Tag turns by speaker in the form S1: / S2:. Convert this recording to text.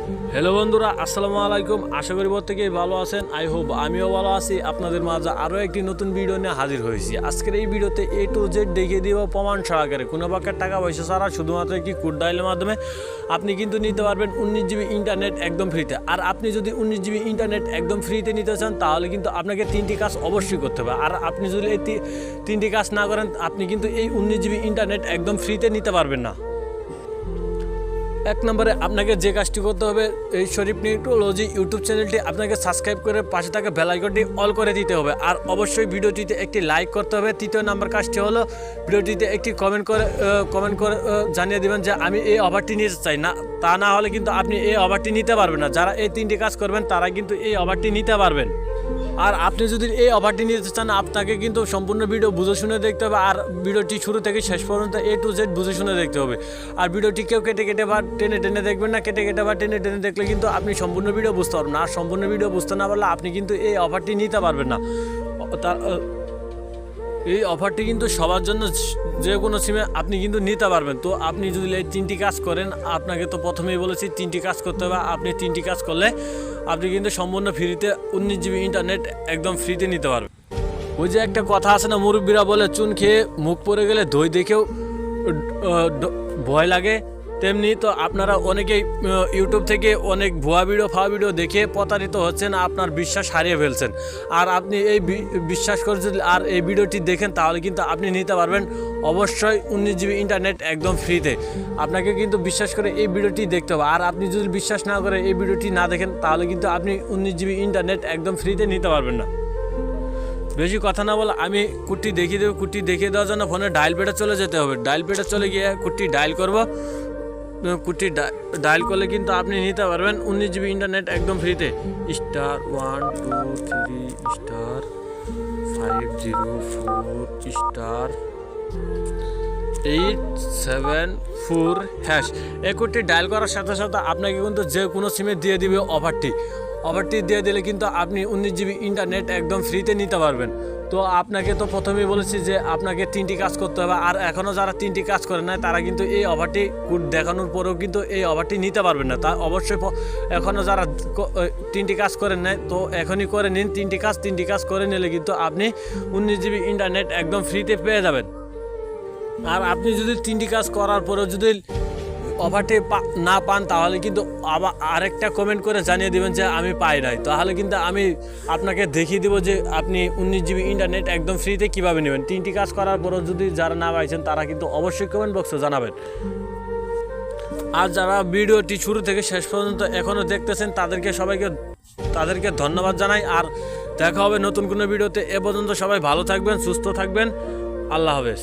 S1: Hello বন্ধুরা, আসসালামু আলাইকুম। আশা করি প্রত্যেকেই ভালো আছেন। আই হোপ আমিও ভালো আছি। আপনাদের মাঝে আরও একটি নতুন ভিডিও নিয়ে হাজির হয়েছি। আজকের এই ভিডিওতে A to Z দেখিয়ে দিব প্রমাণ সহকারে, কোনো প্রকার টাকা পয়সা ছাড়া শুধুমাত্র একটি কোড ডায়ালের মাধ্যমে আপনি কিন্তু নিতে পারবেন 19 জিবি ইন্টারনেট একদম ফ্রিতে। আর আপনি যদি 19 জিবি ইন্টারনেট একদম ফ্রিতে নিতে চান তাহলে কিন্তু আপনাকে 3টি কাজ অবশ্যই করতে হবে। আর আপনি যদি এই 3টি কাজ না করেন আপনি কিন্তু এই 19 জিবি ইন্টারনেট একদম ফ্রিতে নিতে পারবেন না। এক নম্বরে আপনাকে যে কাজটি করতে হবে, এই শরীফ টেকনোলজি ইউটিউব চ্যানেলটি আপনাকে সাবস্ক্রাইব করে পাশে থাকা বেল আইকনটি অল করে দিতে হবে। আর অবশ্যই ভিডিওটিতে একটি লাইক করতে হবে। তৃতীয় নাম্বার কাজটি হলো ভিডিওটিতে একটি কমেন্ট করে জানিয়ে দেবেন যে আমি এই অফারটি নিতে চাই না। তা না হলে কিন্তু আপনি এই অফারটি নিতে পারবেন না। যারা এই 3টি কাজ করবেন তারা কিন্তু এই অফারটি নিতে পারবেন। আর আপনি যদি এই অফারটি নিতে চান আপনাকে কিন্তু সম্পূর্ণ ভিডিও বুঝে শুনে দেখতে হবে। আর ভিডিওটি শুরু থেকে শেষ পর্যন্ত A to Z বুঝে শুনে দেখতে হবে। আর ভিডিওটি কেউ কেটে বা টেনে দেখবেন না। কেটে বা টেনে দেখলে কিন্তু আপনি সম্পূর্ণ ভিডিও বুঝতে পারবেন না। আর সম্পূর্ণ ভিডিও বুঝতে না পারলে আপনি কিন্তু এই অফারটি নিতে পারবেন না। এই অফারটি কিন্তু সবার জন্য, যে কোনো সিমে আপনি কিন্তু নিতে পারবেন। তো আপনি যদি এই 3টি কাজ করেন, আপনাকে তো প্রথমেই বলেছি 3টি কাজ করতে হবে। আপনি 3টি কাজ করলে আপনি কিন্তু সম্পূর্ণ ফ্রিতে 19 জিবি ইন্টারনেট একদম ফ্রিতে নিতে পারবেন। ওই যে একটা কথা আছে না, মুরব্বীরা বলে চুন খেয়ে মুখ পড়ে গেলে দই দেখেও ভয় লাগে, তেমনি তো আপনারা অনেকেই ইউটিউব থেকে অনেক ভুয়া ভিডিও দেখে প্রতারিত হচ্ছেন, আপনার বিশ্বাস হারিয়ে ফেলছেন। আর আপনি এই বিশ্বাস করে যদি আর এই ভিডিওটি দেখেন তাহলে কিন্তু আপনি নিতে পারবেন অবশ্যই 19 জিবি ইন্টারনেট একদম ফ্রিতে। আপনাকে কিন্তু বিশ্বাস করে এই ভিডিওটি দেখতে হবে। আর আপনি যদি বিশ্বাস না করে এই ভিডিওটি না দেখেন তাহলে কিন্তু আপনি 19 জিবি ইন্টারনেট একদম ফ্রিতে নিতে পারবেন না। বেশি কথা না বলে আমি কোডটি দেখিয়ে দেবো। কোডটি দেখিয়ে দেওয়ার জন্য ফোনে ডায়াল প্যাডে চলে যেতে হবে। ডায়াল প্যাডে চলে গিয়ে কোডটি ডায়াল করব। কোডটি ডায়াল করলে কিন্তু আপনি নিতে পারবেন 19 জিবি ইন্টারনেট একদম ফ্রিতে। *123*504*874# এই কোডটি ডায়াল করার সাথে সাথে আপনাকে কিন্তু যে কোনো সিমে দিয়ে দিবে অফারটি দিয়ে দিলে কিন্তু আপনি 19 জিবি ইন্টারনেট একদম ফ্রিতে নিতে পারবেন। তো আপনাকে তো প্রথমেই বলেছি যে আপনাকে 3টি কাজ করতে হবে। আর এখনও যারা 3টি কাজ করে নাই তারা কিন্তু এই অফারটি কোড দেখানোর পরেও কিন্তু এই অফারটি নিতে পারবেন না। তা অবশ্যই এখনও যারা 3টি কাজ করেন নাই তো এখনই করে নিন 3টি কাজ করে নিলে কিন্তু আপনি 19 জিবি ইন্টারনেট একদম ফ্রিতে পেয়ে যাবেন। আর আপনি যদি 3টি কাজ করার পরেও যদি অফারটি না পান তাহলে কিন্তু আবার আরেকটা কমেন্ট করে জানিয়ে দেবেন যে আমি পাই নাই। তাহলে কিন্তু আমি আপনাকে দেখিয়ে দেবো যে আপনি 19 জিবি ইন্টারনেট একদম ফ্রিতে কীভাবে নেবেন। 3টি কাজ করার পরেও যদি যারা না পাইছেন তারা কিন্তু অবশ্যই কমেন্ট বক্সে জানাবেন। আর যারা ভিডিওটি শুরু থেকে শেষ পর্যন্ত এখনও দেখতেছেন তাদেরকে ধন্যবাদ জানাই। আর দেখা হবে নতুন কোনো ভিডিওতে। এ পর্যন্ত সবাই ভালো থাকবেন, সুস্থ থাকবেন। আল্লাহ হাফেজ।